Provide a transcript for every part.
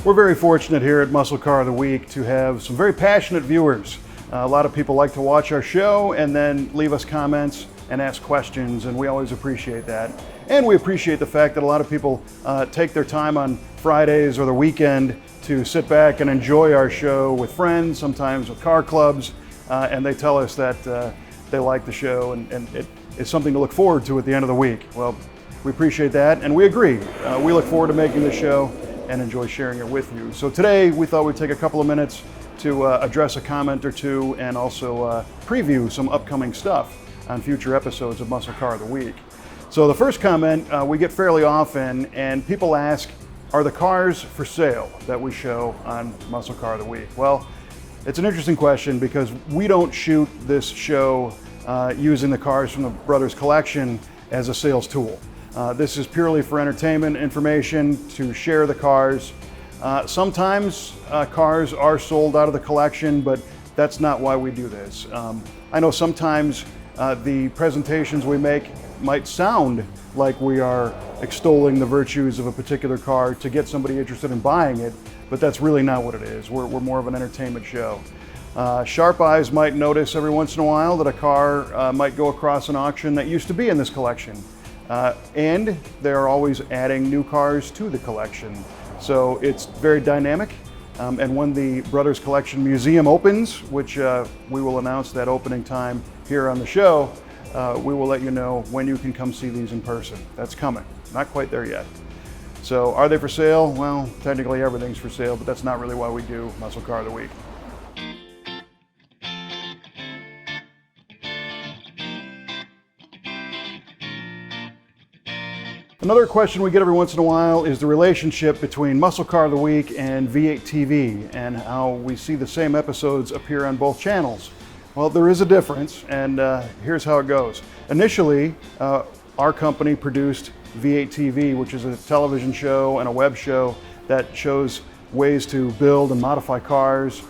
We're very fortunate here at Muscle Car of the Week to have some very passionate viewers. A lot of people like to watch our show and then leave us comments and ask questions, and we always appreciate that. And we appreciate the fact that a lot of people take their time on Fridays or the weekend to sit back and enjoy our show with friends, sometimes with car clubs, and they tell us that they like the show and it is something to look forward to at the end of the week. Well, we appreciate that, and we agree. We look forward to making the show and enjoy sharing it with you. So today we thought we'd take a couple of minutes to address a comment or two and also preview some upcoming stuff on future episodes of Muscle Car of the Week. So the first comment we get fairly often, and people ask, are the cars for sale that we show on Muscle Car of the Week? Well, it's an interesting question because we don't shoot this show using the cars from the Brothers Collection as a sales tool. This is purely for entertainment, information, to share the cars. Sometimes cars are sold out of the collection, but that's not why we do this. I know sometimes the presentations we make might sound like we are extolling the virtues of a particular car to get somebody interested in buying it, but that's really not what it is. We're more of an entertainment show. Sharp eyes might notice every once in a while that a car might go across an auction that used to be in this collection. And they're always adding new cars to the collection. So it's very dynamic. And when the Brothers Collection Museum opens, which we will announce that opening time here on the show, we will let you know when you can come see these in person. That's coming. Not quite there yet. So are they for sale? Well, technically everything's for sale, but that's not really why we do Muscle Car of the Week. Another question we get every once in a while is the relationship between Muscle Car of the Week and V8TV and how we see the same episodes appear on both channels. Well, there is a difference, and here's how it goes. Initially, our company produced V8TV, which is a television show and a web show that shows ways to build and modify cars,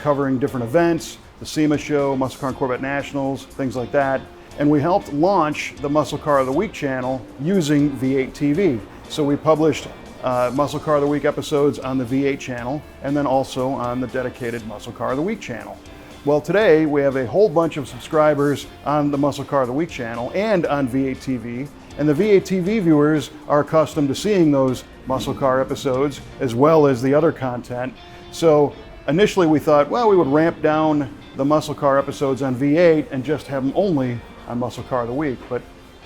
covering different events, the SEMA show, Muscle Car and Corvette Nationals, things like that. And we helped launch the Muscle Car of the Week channel using V8TV. So we published Muscle Car of the Week episodes on the V8 channel and then also on the dedicated Muscle Car of the Week channel. Well, today we have a whole bunch of subscribers on the Muscle Car of the Week channel and on V8TV. And the V8TV viewers are accustomed to seeing those Muscle Car episodes as well as the other content. So initially we thought, well, we would ramp down the Muscle Car episodes on V8 and just have them only on Muscle Car of the Week, but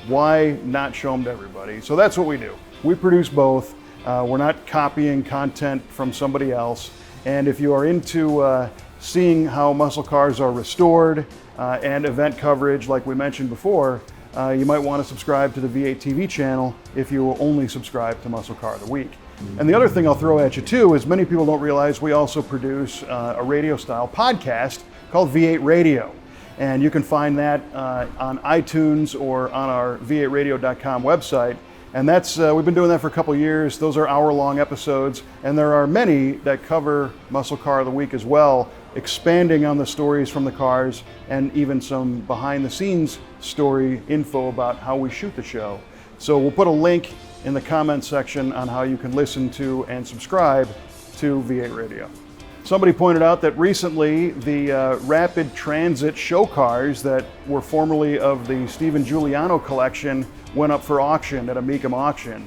why not show them to everybody? So that's what we do. We produce both. We're not copying content from somebody else. And if you are into seeing how muscle cars are restored and event coverage like we mentioned before, you might want to subscribe to the V8TV channel if you will only subscribe to Muscle Car of the Week. And the other thing I'll throw at you too is many people don't realize we also produce a radio style podcast called V8 Radio. And you can find that on iTunes or on our v8radio.com website. And that's we've been doing that for a couple years. Those are hour-long episodes, and there are many that cover Muscle Car of the Week as well, expanding on the stories from the cars and even some behind-the-scenes story info about how we shoot the show. So we'll put a link in the comments section on how you can listen to and subscribe to V8 Radio. Somebody pointed out that recently the Rapid Transit show cars that were formerly of the Stephen Juliano collection went up for auction at a MCACN auction.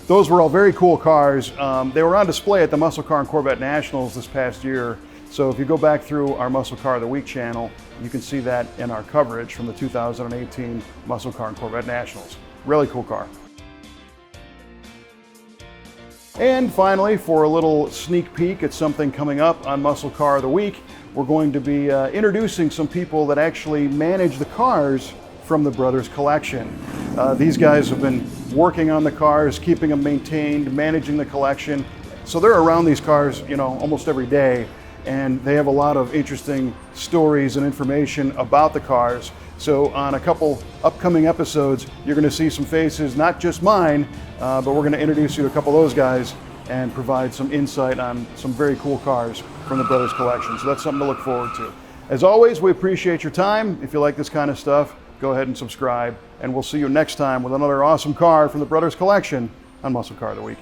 Those were all very cool cars. They were on display at the Muscle Car and Corvette Nationals this past year. So if you go back through our Muscle Car of the Week channel, you can see that in our coverage from the 2018 Muscle Car and Corvette Nationals. Really cool car. And finally, for a little sneak peek at something coming up on Muscle Car of the Week, we're going to be introducing some people that actually manage the cars from the Brothers Collection. These guys have been working on the cars, keeping them maintained, managing the collection. So they're around these cars, you know, almost every day, and they have a lot of interesting stories and information about the cars. So on a couple upcoming episodes, you're going to see some faces, not just mine, but we're going to introduce you to a couple of those guys and provide some insight on some very cool cars from the Brothers Collection. So that's something to look forward to. As always, we appreciate your time. If you like this kind of stuff, go ahead and subscribe, and we'll see you next time with another awesome car from the Brothers Collection on Muscle Car of the Week.